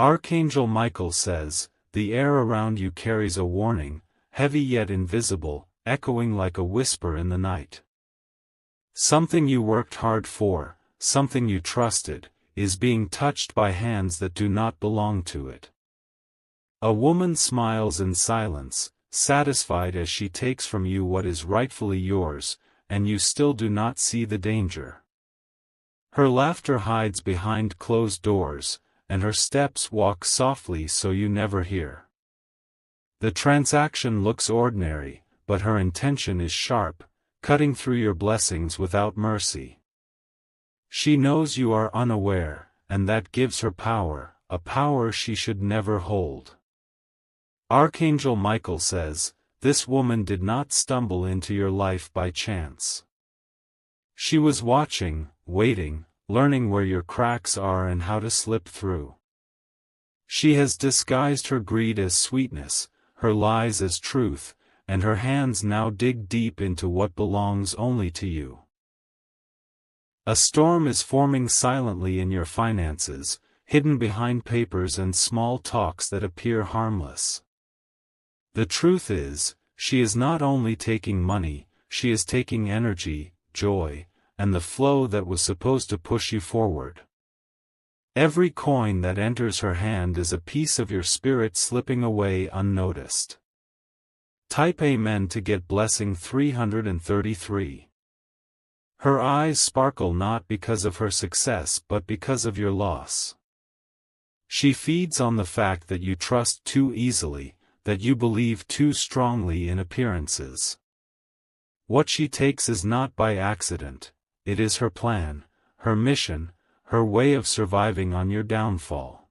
Archangel Michael says, the air around you carries a warning, heavy yet invisible, echoing like a whisper in the night. Something you worked hard for, something you trusted, is being touched by hands that do not belong to it. A woman smiles in silence, satisfied as she takes from you what is rightfully yours, and you still do not see the danger. Her laughter hides behind closed doors, and her steps walk softly so you never hear. The transaction looks ordinary, but her intention is sharp, cutting through your blessings without mercy. She knows you are unaware, and that gives her power, a power she should never hold. Archangel Michael says, this woman did not stumble into your life by chance. She was watching, waiting, learning where your cracks are and how to slip through. She has disguised her greed as sweetness, her lies as truth, and her hands now dig deep into what belongs only to you. A storm is forming silently in your finances, hidden behind papers and small talks that appear harmless. The truth is, she is not only taking money, she is taking energy, joy, and the flow that was supposed to push you forward. Every coin that enters her hand is a piece of your spirit slipping away unnoticed. Type Amen to get blessing 333. Her eyes sparkle not because of her success but because of your loss. She feeds on the fact that you trust too easily, that you believe too strongly in appearances. What she takes is not by accident, it is her plan, her mission, her way of surviving on your downfall.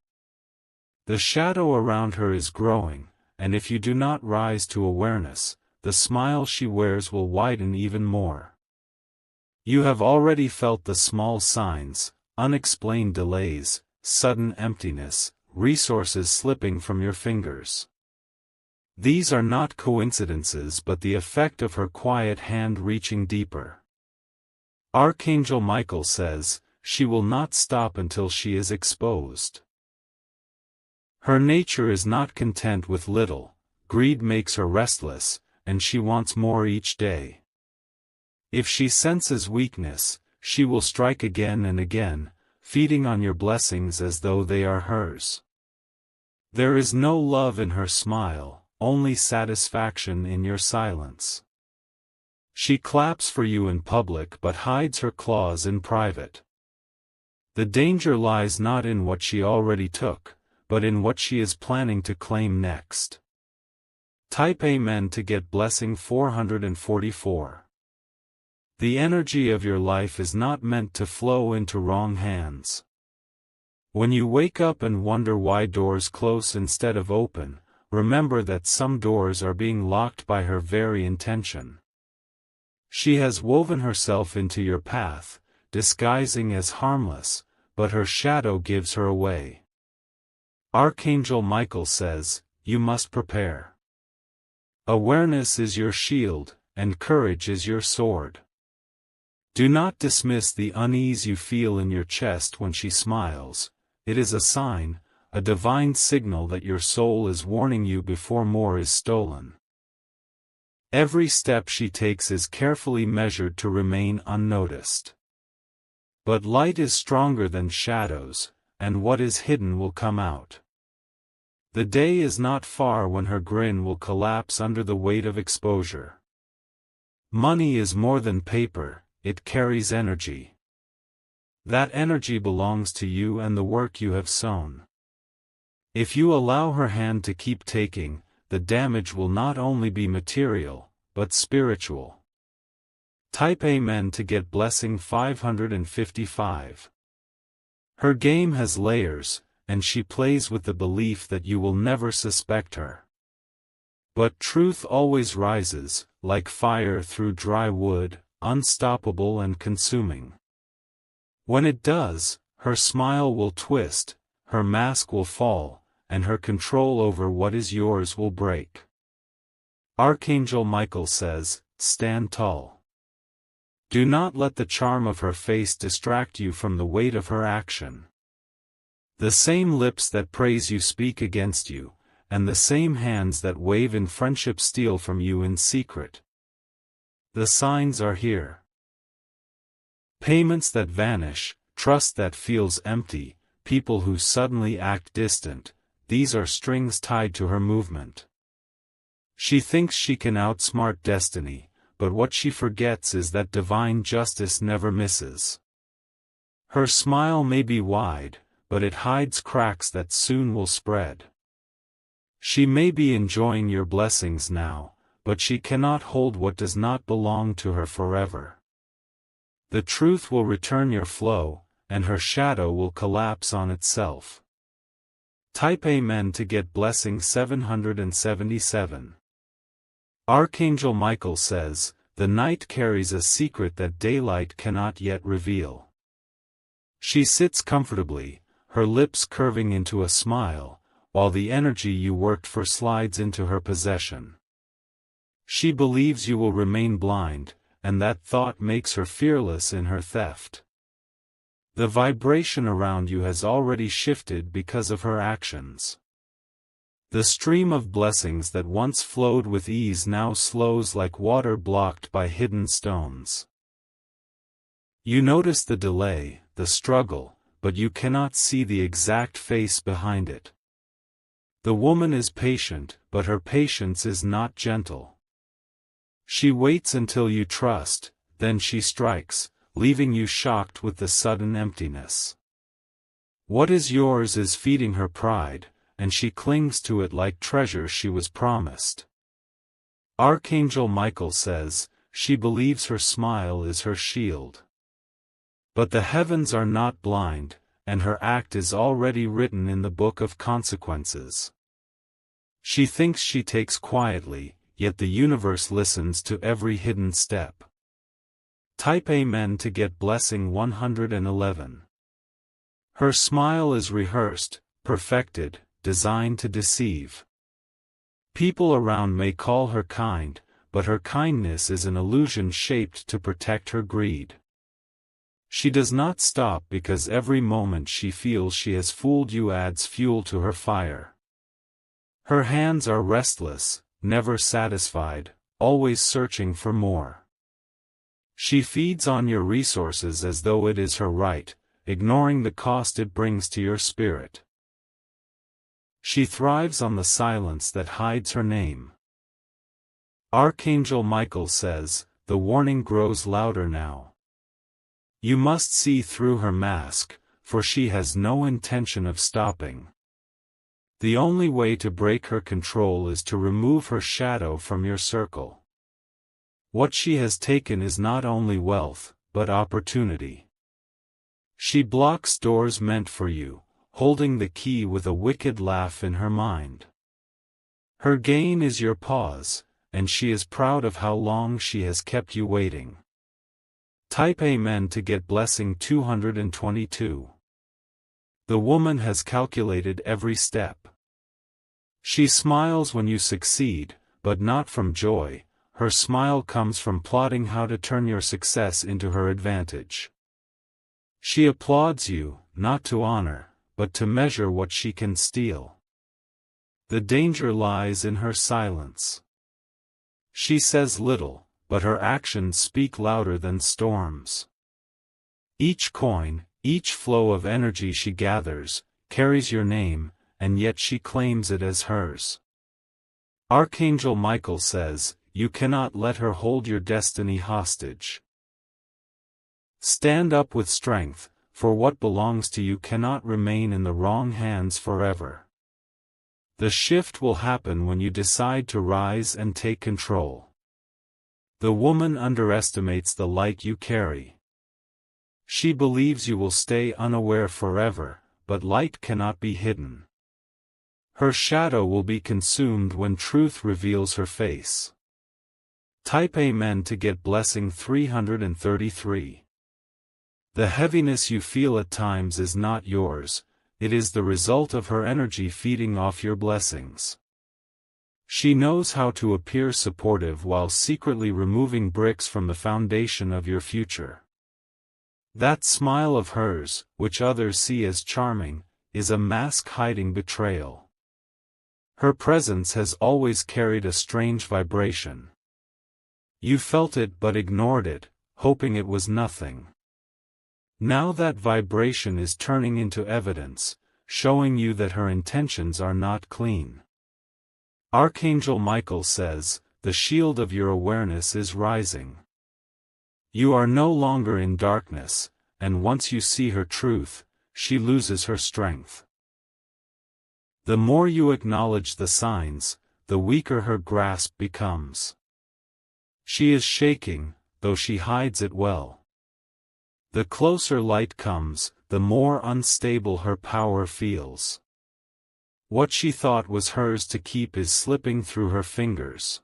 The shadow around her is growing, and if you do not rise to awareness, the smile she wears will widen even more. You have already felt the small signs, unexplained delays, sudden emptiness, resources slipping from your fingers. These are not coincidences but the effect of her quiet hand reaching deeper. Archangel Michael says, she will not stop until she is exposed. Her nature is not content with little, greed makes her restless, and she wants more each day. If she senses weakness, she will strike again and again, feeding on your blessings as though they are hers. There is no love in her smile, only satisfaction in your silence. She claps for you in public but hides her claws in private. The danger lies not in what she already took, but in what she is planning to claim next. Type Amen to get blessing 444. The energy of your life is not meant to flow into wrong hands. When you wake up and wonder why doors close instead of open, remember that some doors are being locked by her very intention. She has woven herself into your path, disguising as harmless, but her shadow gives her away. Archangel Michael says, you must prepare. Awareness is your shield, and courage is your sword. Do not dismiss the unease you feel in your chest when she smiles. It is a sign, a divine signal that your soul is warning you before more is stolen. Every step she takes is carefully measured to remain unnoticed. But light is stronger than shadows, and what is hidden will come out. The day is not far when her grin will collapse under the weight of exposure. Money is more than paper, it carries energy. That energy belongs to you and the work you have sown. If you allow her hand to keep taking, the damage will not only be material, but spiritual. Type Amen to get blessing 555. Her game has layers, and she plays with the belief that you will never suspect her. But truth always rises, like fire through dry wood, unstoppable and consuming. When it does, her smile will twist, her mask will fall, and her control over what is yours will break. Archangel Michael says, stand tall. Do not let the charm of her face distract you from the weight of her action. The same lips that praise you speak against you, and the same hands that wave in friendship steal from you in secret. The signs are here. Payments that vanish, trust that feels empty, people who suddenly act distant, these are strings tied to her movement. She thinks she can outsmart destiny, but what she forgets is that divine justice never misses. Her smile may be wide, but it hides cracks that soon will spread. She may be enjoying your blessings now, but she cannot hold what does not belong to her forever. The truth will return your flow, and her shadow will collapse on itself. Type Amen to get blessing 777. Archangel Michael says, the night carries a secret that daylight cannot yet reveal. She sits comfortably, her lips curving into a smile, while the energy you worked for slides into her possession. She believes you will remain blind, and that thought makes her fearless in her theft. The vibration around you has already shifted because of her actions. The stream of blessings that once flowed with ease now slows like water blocked by hidden stones. You notice the delay, the struggle, but you cannot see the exact face behind it. The woman is patient, but her patience is not gentle. She waits until you trust, then she strikes, leaving you shocked with the sudden emptiness. What is yours is feeding her pride, and she clings to it like treasure she was promised. Archangel Michael says, she believes her smile is her shield. But the heavens are not blind, and her act is already written in the book of consequences. She thinks she takes quietly, yet the universe listens to every hidden step. Type Amen to get blessing 111. Her smile is rehearsed, perfected, designed to deceive. People around may call her kind, but her kindness is an illusion shaped to protect her greed. She does not stop because every moment she feels she has fooled you adds fuel to her fire. Her hands are restless, never satisfied, always searching for more. She feeds on your resources as though it is her right, ignoring the cost it brings to your spirit. She thrives on the silence that hides her name. Archangel Michael says, the warning grows louder now. You must see through her mask, for she has no intention of stopping. The only way to break her control is to remove her shadow from your circle. What she has taken is not only wealth, but opportunity. She blocks doors meant for you, holding the key with a wicked laugh in her mind. Her gain is your pause, and she is proud of how long she has kept you waiting. Type Amen to get blessing 222. The woman has calculated every step. She smiles when you succeed, but not from joy. Her smile comes from plotting how to turn your success into her advantage. She applauds you, not to honor, but to measure what she can steal. The danger lies in her silence. She says little, but her actions speak louder than storms. Each coin, each flow of energy she gathers, carries your name, and yet she claims it as hers. Archangel Michael says, you cannot let her hold your destiny hostage. Stand up with strength, for what belongs to you cannot remain in the wrong hands forever. The shift will happen when you decide to rise and take control. The woman underestimates the light you carry. She believes you will stay unaware forever, but light cannot be hidden. Her shadow will be consumed when truth reveals her face. Type Amen to get blessing 333. The heaviness you feel at times is not yours, it is the result of her energy feeding off your blessings. She knows how to appear supportive while secretly removing bricks from the foundation of your future. That smile of hers, which others see as charming, is a mask hiding betrayal. Her presence has always carried a strange vibration. You felt it but ignored it, hoping it was nothing. Now that vibration is turning into evidence, showing you that her intentions are not clean. Archangel Michael says, the shield of your awareness is rising. You are no longer in darkness, and once you see her truth, she loses her strength. The more you acknowledge the signs, the weaker her grasp becomes. She is shaking, though she hides it well. The closer light comes, the more unstable her power feels. What she thought was hers to keep is slipping through her fingers.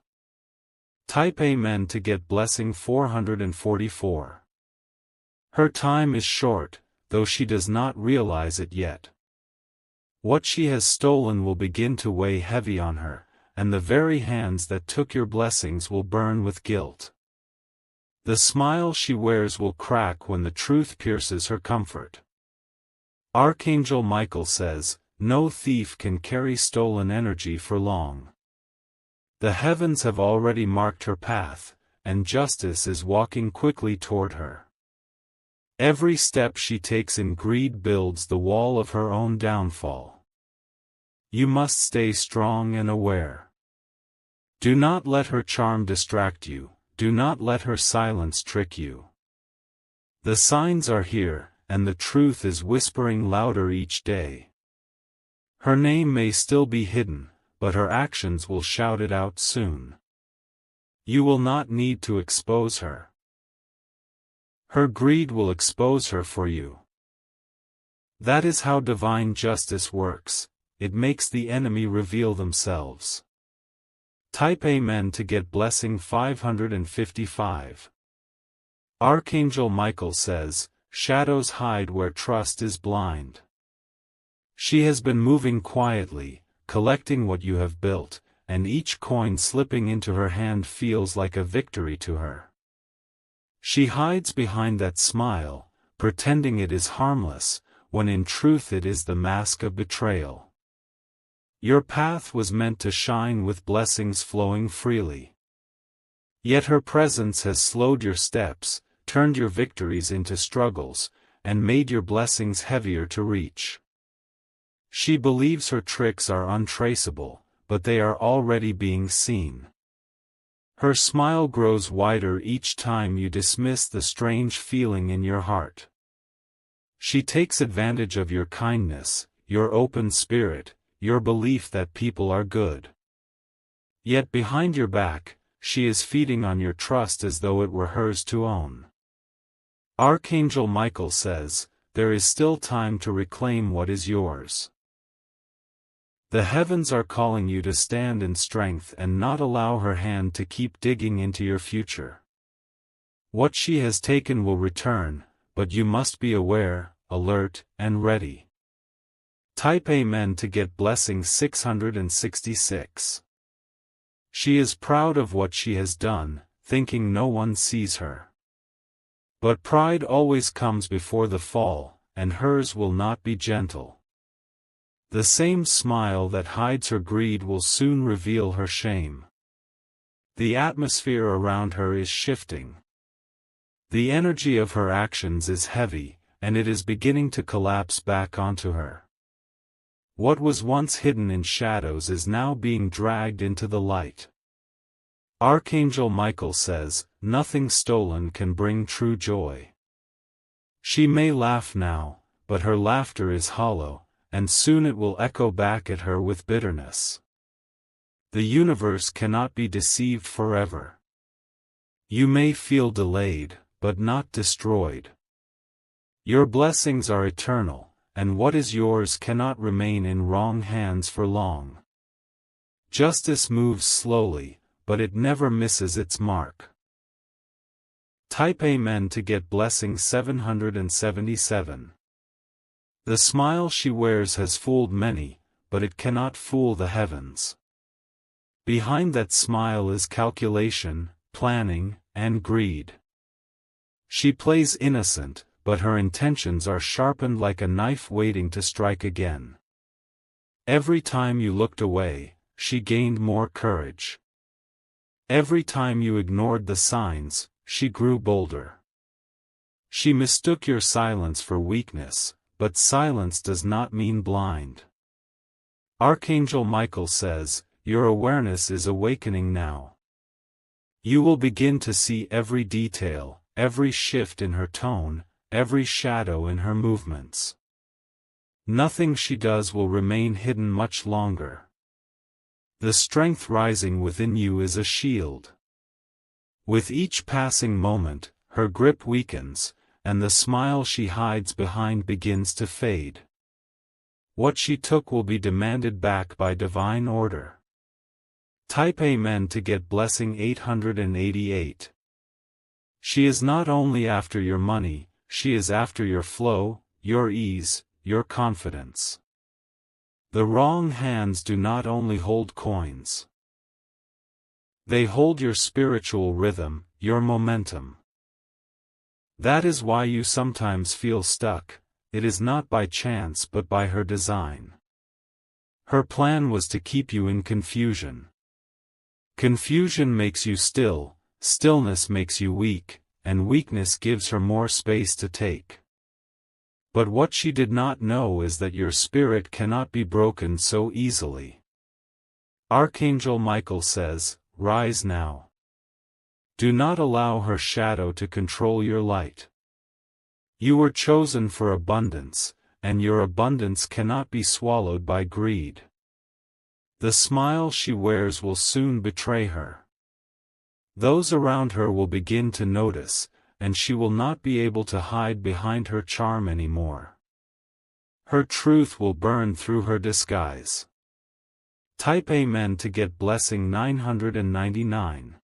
Type Amen to get blessing 444. Her time is short, though she does not realize it yet. What she has stolen will begin to weigh heavy on her, and the very hands that took your blessings will burn with guilt. The smile she wears will crack when the truth pierces her comfort. Archangel Michael says, no thief can carry stolen energy for long. The heavens have already marked her path, and justice is walking quickly toward her. Every step she takes in greed builds the wall of her own downfall. You must stay strong and aware. Do not let her charm distract you, do not let her silence trick you. The signs are here, and the truth is whispering louder each day. Her name may still be hidden, but her actions will shout it out soon. You will not need to expose her. Her greed will expose her for you. That is how divine justice works, it makes the enemy reveal themselves. Type Amen to get blessing 555. Archangel Michael says, shadows hide where trust is blind. She has been moving quietly, collecting what you have built, and each coin slipping into her hand feels like a victory to her. She hides behind that smile, pretending it is harmless, when in truth it is the mask of betrayal. Your path was meant to shine with blessings flowing freely. Yet her presence has slowed your steps, turned your victories into struggles, and made your blessings heavier to reach. She believes her tricks are untraceable, but they are already being seen. Her smile grows wider each time you dismiss the strange feeling in your heart. She takes advantage of your kindness, your open spirit, your belief that people are good. Yet behind your back, she is feeding on your trust as though it were hers to own. Archangel Michael says, there is still time to reclaim what is yours. The heavens are calling you to stand in strength and not allow her hand to keep digging into your future. What she has taken will return, but you must be aware, alert, and ready. Type Amen to get blessing 666. She is proud of what she has done, thinking no one sees her. But pride always comes before the fall, and hers will not be gentle. The same smile that hides her greed will soon reveal her shame. The atmosphere around her is shifting. The energy of her actions is heavy, and it is beginning to collapse back onto her. What was once hidden in shadows is now being dragged into the light. Archangel Michael says, nothing stolen can bring true joy. She may laugh now, but her laughter is hollow, and soon it will echo back at her with bitterness. The universe cannot be deceived forever. You may feel delayed, but not destroyed. Your blessings are eternal, and what is yours cannot remain in wrong hands for long. Justice moves slowly, but it never misses its mark. Type Amen to get blessing 777. The smile she wears has fooled many, but it cannot fool the heavens. Behind that smile is calculation, planning, and greed. She plays innocent, but her intentions are sharpened like a knife waiting to strike again. Every time you looked away, she gained more courage. Every time you ignored the signs, she grew bolder. She mistook your silence for weakness, but silence does not mean blind. Archangel Michael says, your awareness is awakening now. You will begin to see every detail, every shift in her tone, every shadow in her movements. Nothing she does will remain hidden much longer. The strength rising within you is a shield. With each passing moment, her grip weakens, and the smile she hides behind begins to fade. What she took will be demanded back by divine order. Type Amen to get blessing 888. She is not only after your money, she is after your flow, your ease, your confidence. The wrong hands do not only hold coins. They hold your spiritual rhythm, your momentum. That is why you sometimes feel stuck. It is not by chance but by her design. Her plan was to keep you in confusion. Confusion makes you still, stillness makes you weak, and weakness gives her more space to take. But what she did not know is that your spirit cannot be broken so easily. Archangel Michael says, rise now. Do not allow her shadow to control your light. You were chosen for abundance, and your abundance cannot be swallowed by greed. The smile she wears will soon betray her. Those around her will begin to notice, and she will not be able to hide behind her charm anymore. Her truth will burn through her disguise. Type Amen to get blessing 999.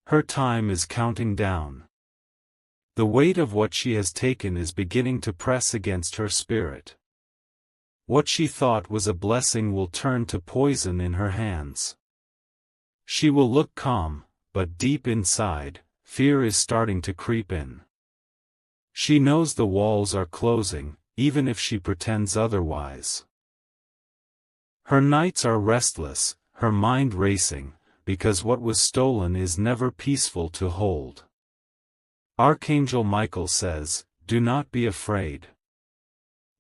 Her time is counting down. The weight of what she has taken is beginning to press against her spirit. What she thought was a blessing will turn to poison in her hands. She will look calm, but deep inside, fear is starting to creep in. She knows the walls are closing, even if she pretends otherwise. Her nights are restless, her mind racing, because what was stolen is never peaceful to hold. Archangel Michael says, do not be afraid.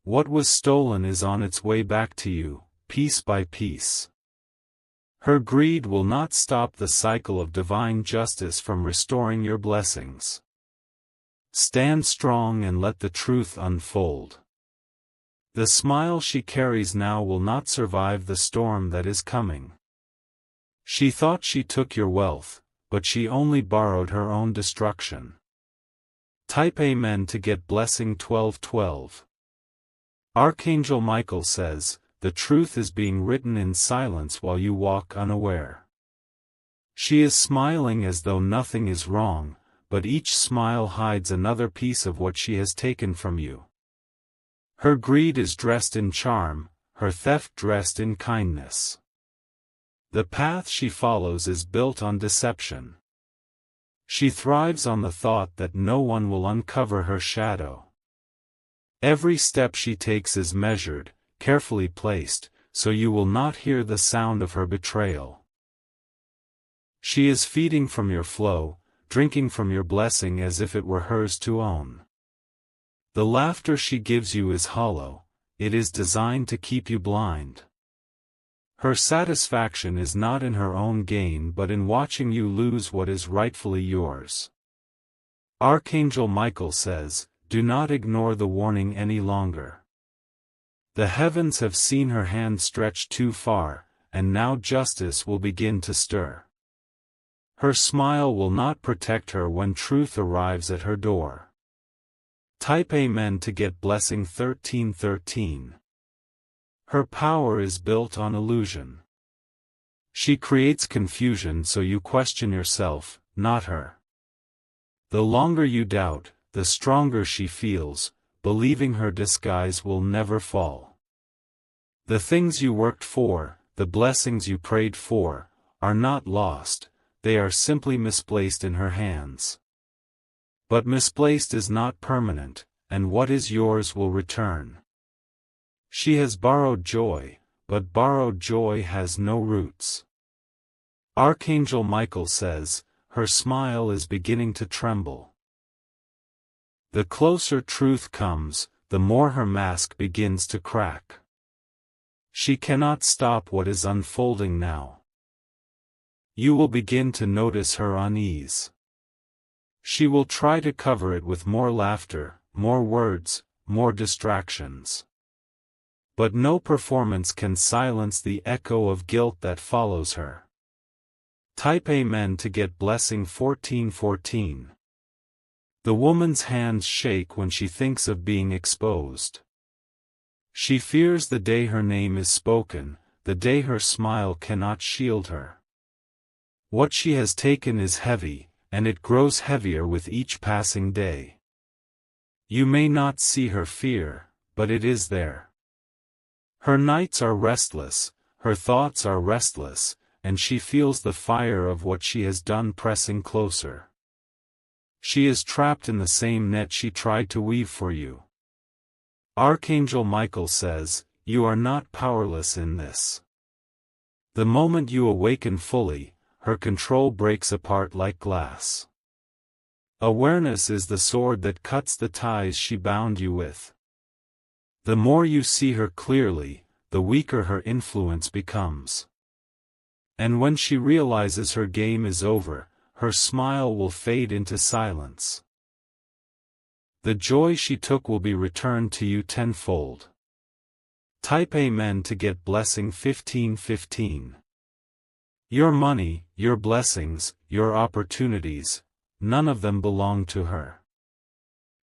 What was stolen is on its way back to you, piece by piece. Her greed will not stop the cycle of divine justice from restoring your blessings. Stand strong and let the truth unfold. The smile she carries now will not survive the storm that is coming. She thought she took your wealth, but she only borrowed her own destruction. Type Amen to get blessing 1212. Archangel Michael says, the truth is being written in silence while you walk unaware. She is smiling as though nothing is wrong, but each smile hides another piece of what she has taken from you. Her greed is dressed in charm, her theft dressed in kindness. The path she follows is built on deception. She thrives on the thought that no one will uncover her shadow. Every step she takes is measured, carefully placed, so you will not hear the sound of her betrayal. She is feeding from your flow, drinking from your blessing as if it were hers to own. The laughter she gives you is hollow, it is designed to keep you blind. Her satisfaction is not in her own gain but in watching you lose what is rightfully yours. Archangel Michael says, do not ignore the warning any longer. The heavens have seen her hand stretched too far, and now justice will begin to stir. Her smile will not protect her when truth arrives at her door. Type Amen to get blessing 1313. Her power is built on illusion. She creates confusion so you question yourself, not her. The longer you doubt, the stronger she feels, believing her disguise will never fall. The things you worked for, the blessings you prayed for, are not lost, they are simply misplaced in her hands. But misplaced is not permanent, and what is yours will return. She has borrowed joy, but borrowed joy has no roots. Archangel Michael says, her smile is beginning to tremble. The closer truth comes, the more her mask begins to crack. She cannot stop what is unfolding now. You will begin to notice her unease. She will try to cover it with more laughter, more words, more distractions. But no performance can silence the echo of guilt that follows her. Type Amen to get blessing 1414. The woman's hands shake when she thinks of being exposed. She fears the day her name is spoken, the day her smile cannot shield her. What she has taken is heavy, and it grows heavier with each passing day. You may not see her fear, but it is there. Her nights are restless, her thoughts are restless, and she feels the fire of what she has done pressing closer. She is trapped in the same net she tried to weave for you. Archangel Michael says, you are not powerless in this. The moment you awaken fully, her control breaks apart like glass. Awareness is the sword that cuts the ties she bound you with. The more you see her clearly, the weaker her influence becomes. And when she realizes her game is over, her smile will fade into silence. The joy she took will be returned to you tenfold. Type Amen to get blessing 1515. Your money, your blessings, your opportunities, none of them belong to her.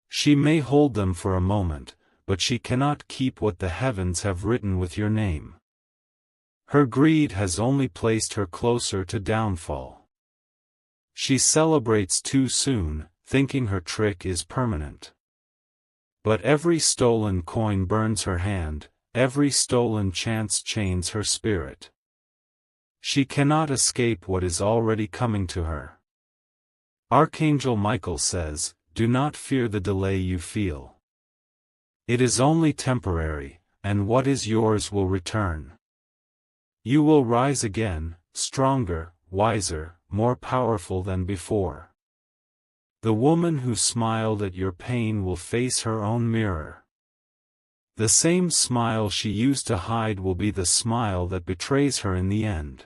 She may hold them for a moment, but she cannot keep what the heavens have written with your name. Her greed has only placed her closer to downfall. She celebrates too soon, thinking her trick is permanent. But every stolen coin burns her hand, every stolen chance chains her spirit. She cannot escape what is already coming to her. Archangel Michael says, do not fear the delay you feel. It is only temporary, and what is yours will return. You will rise again, stronger, wiser, more powerful than before. The woman who smiled at your pain will face her own mirror. The same smile she used to hide will be the smile that betrays her in the end.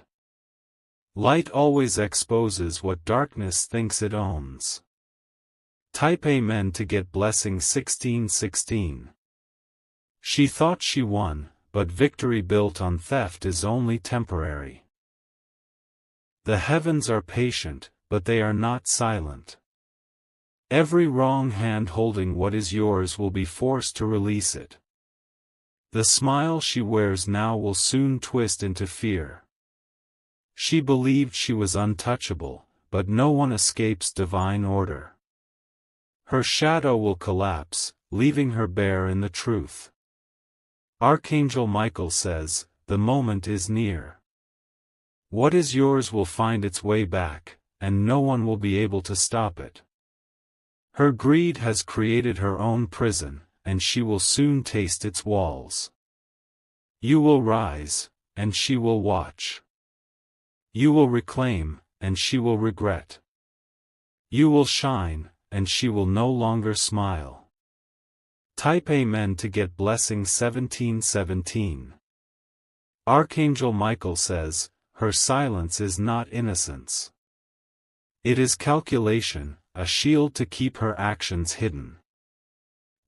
Light always exposes what darkness thinks it owns. Type Amen to get blessing 1616. She thought she won, but victory built on theft is only temporary. The heavens are patient, but they are not silent. Every wrong hand holding what is yours will be forced to release it. The smile she wears now will soon twist into fear. She believed she was untouchable, but no one escapes divine order. Her shadow will collapse, leaving her bare in the truth. Archangel Michael says, the moment is near. What is yours will find its way back, and no one will be able to stop it. Her greed has created her own prison, and she will soon taste its walls. You will rise, and she will watch. You will reclaim, and she will regret. You will shine, and she will no longer smile. Type Amen to get blessing 1717. Archangel Michael says, her silence is not innocence. It is calculation, a shield to keep her actions hidden.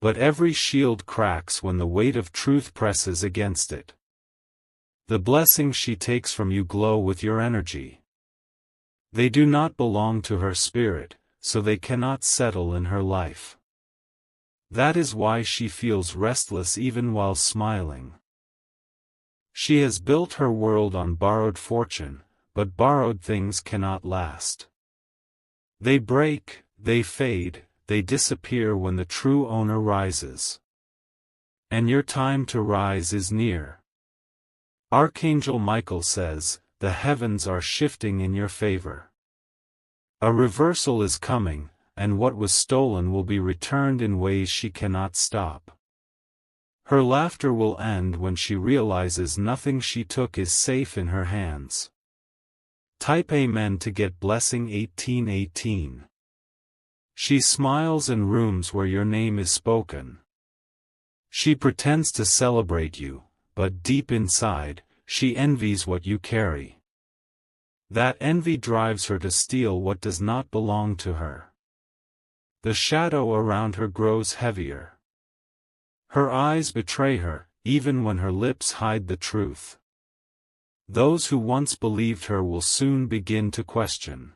But every shield cracks when the weight of truth presses against it. The blessings she takes from you glow with your energy. They do not belong to her spirit, so they cannot settle in her life. That is why she feels restless even while smiling. She has built her world on borrowed fortune, but borrowed things cannot last. They break, they fade, they disappear when the true owner rises. And your time to rise is near. Archangel Michael says, the heavens are shifting in your favor. A reversal is coming, and what was stolen will be returned in ways she cannot stop. Her laughter will end when she realizes nothing she took is safe in her hands. Type Amen to get blessing 1818. She smiles in rooms where your name is spoken. She pretends to celebrate you, but deep inside, she envies what you carry. That envy drives her to steal what does not belong to her. The shadow around her grows heavier. Her eyes betray her, even when her lips hide the truth. Those who once believed her will soon begin to question.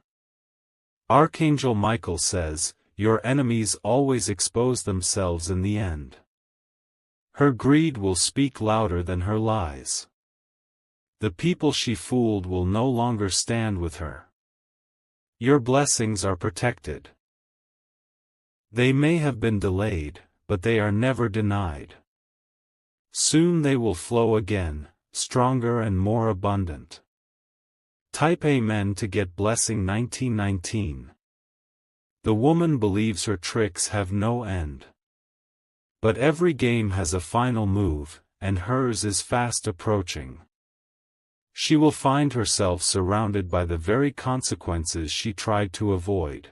Archangel Michael says, your enemies always expose themselves in the end. Her greed will speak louder than her lies. The people she fooled will no longer stand with her. Your blessings are protected. They may have been delayed, but they are never denied. Soon they will flow again, stronger and more abundant. Type Amen to get blessing 1919. The woman believes her tricks have no end. But every game has a final move, and hers is fast approaching. She will find herself surrounded by the very consequences she tried to avoid.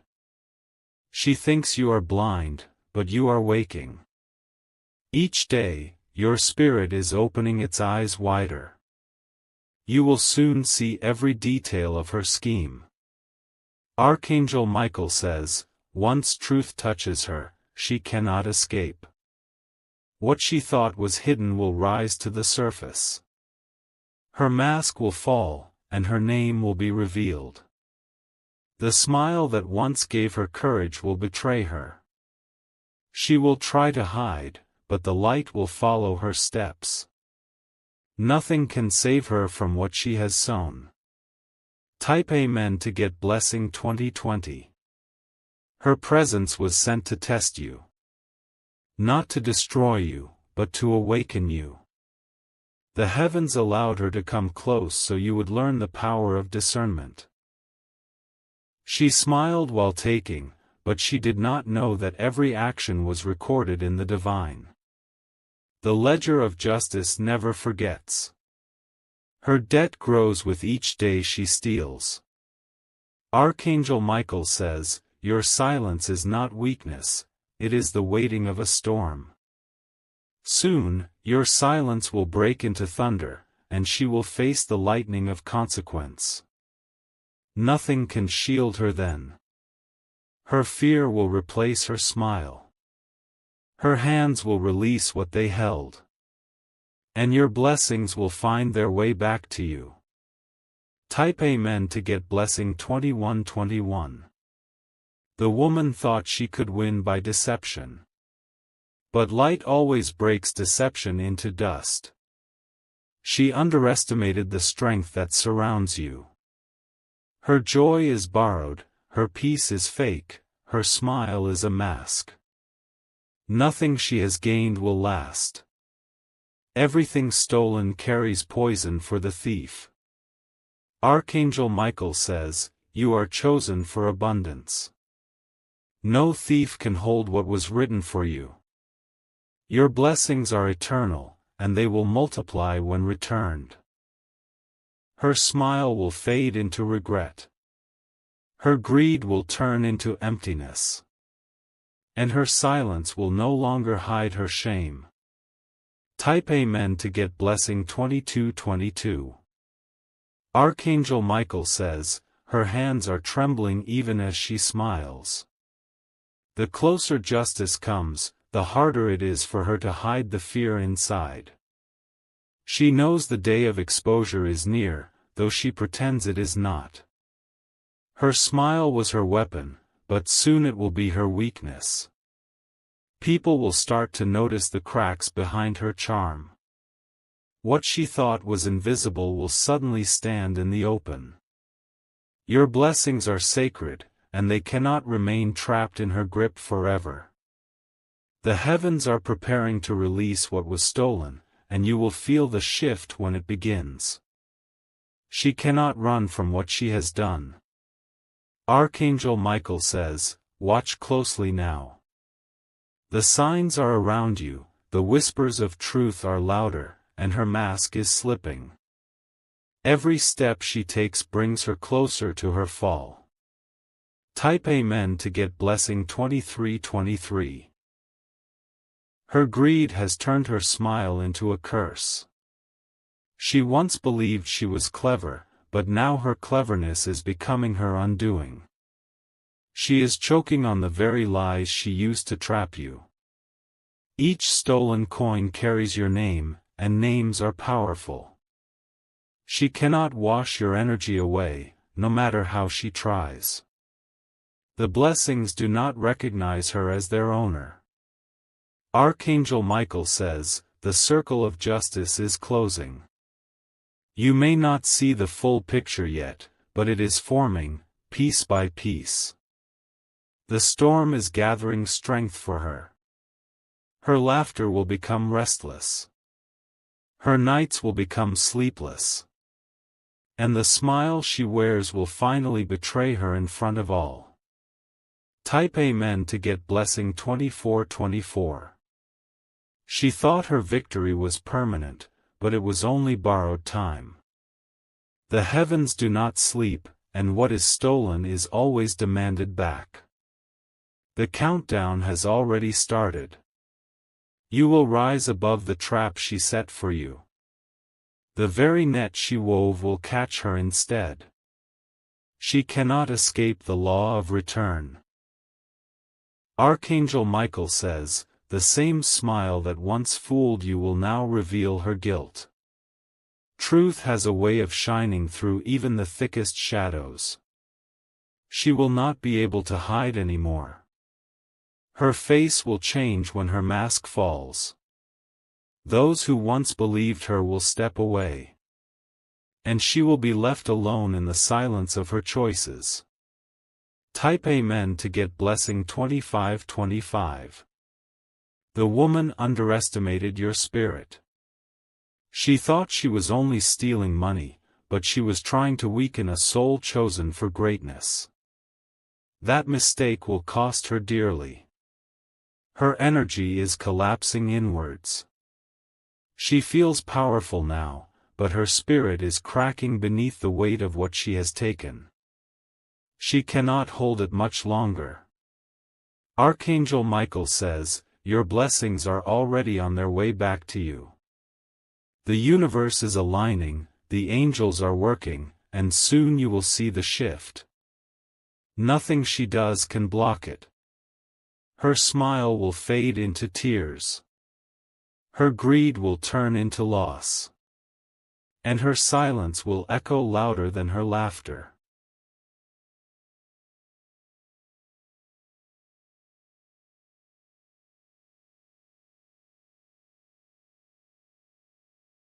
She thinks you are blind, but you are waking. Each day, your spirit is opening its eyes wider. You will soon see every detail of her scheme. Archangel Michael says, once truth touches her, she cannot escape. What she thought was hidden will rise to the surface. Her mask will fall, and her name will be revealed. The smile that once gave her courage will betray her. She will try to hide, but the light will follow her steps. Nothing can save her from what she has sown. Type Amen to get blessing 2020. Her presence was sent to test you. Not to destroy you, but to awaken you. The heavens allowed her to come close so you would learn the power of discernment. She smiled while taking, but she did not know that every action was recorded in the divine. The ledger of justice never forgets. Her debt grows with each day she steals. Archangel Michael says, your silence is not weakness, it is the waiting of a storm. Soon, your silence will break into thunder, and she will face the lightning of consequence. Nothing can shield her then. Her fear will replace her smile. Her hands will release what they held. And your blessings will find their way back to you. Type Amen to get blessing 2121. The woman thought she could win by deception. But light always breaks deception into dust. She underestimated the strength that surrounds you. Her joy is borrowed, her peace is fake, her smile is a mask. Nothing she has gained will last. Everything stolen carries poison for the thief. Archangel Michael says, you are chosen for abundance. No thief can hold what was written for you. Your blessings are eternal, and they will multiply when returned. Her smile will fade into regret. Her greed will turn into emptiness. And her silence will no longer hide her shame. Type Amen to get blessing 2222. Archangel Michael says, her hands are trembling even as she smiles. The closer justice comes, the harder it is for her to hide the fear inside. She knows the day of exposure is near, though she pretends it is not. Her smile was her weapon, but soon it will be her weakness. People will start to notice the cracks behind her charm. What she thought was invisible will suddenly stand in the open. Your blessings are sacred, and they cannot remain trapped in her grip forever. The heavens are preparing to release what was stolen, and you will feel the shift when it begins. She cannot run from what she has done. Archangel Michael says, watch closely now. The signs are around you, the whispers of truth are louder, and her mask is slipping. Every step she takes brings her closer to her fall. Type Amen to get blessing 2323. Her greed has turned her smile into a curse. She once believed she was clever, but now her cleverness is becoming her undoing. She is choking on the very lies she used to trap you. Each stolen coin carries your name, and names are powerful. She cannot wash your energy away, no matter how she tries. The blessings do not recognize her as their owner. Archangel Michael says, the circle of justice is closing. You may not see the full picture yet, but it is forming, piece by piece. The storm is gathering strength for her. Her laughter will become restless. Her nights will become sleepless. And the smile she wears will finally betray her in front of all. Type Amen to get blessing 2424. She thought her victory was permanent, but it was only borrowed time. The heavens do not sleep, and what is stolen is always demanded back. The countdown has already started. You will rise above the trap she set for you. The very net she wove will catch her instead. She cannot escape the law of return. Archangel Michael says, the same smile that once fooled you will now reveal her guilt. Truth has a way of shining through even the thickest shadows. She will not be able to hide anymore. Her face will change when her mask falls. Those who once believed her will step away. And she will be left alone in the silence of her choices. Type Amen to get blessing 2525. The woman underestimated your spirit. She thought she was only stealing money, but she was trying to weaken a soul chosen for greatness. That mistake will cost her dearly. Her energy is collapsing inwards. She feels powerful now, but her spirit is cracking beneath the weight of what she has taken. She cannot hold it much longer. Archangel Michael says, your blessings are already on their way back to you. The universe is aligning, the angels are working, and soon you will see the shift. Nothing she does can block it. Her smile will fade into tears. Her greed will turn into loss. And her silence will echo louder than her laughter.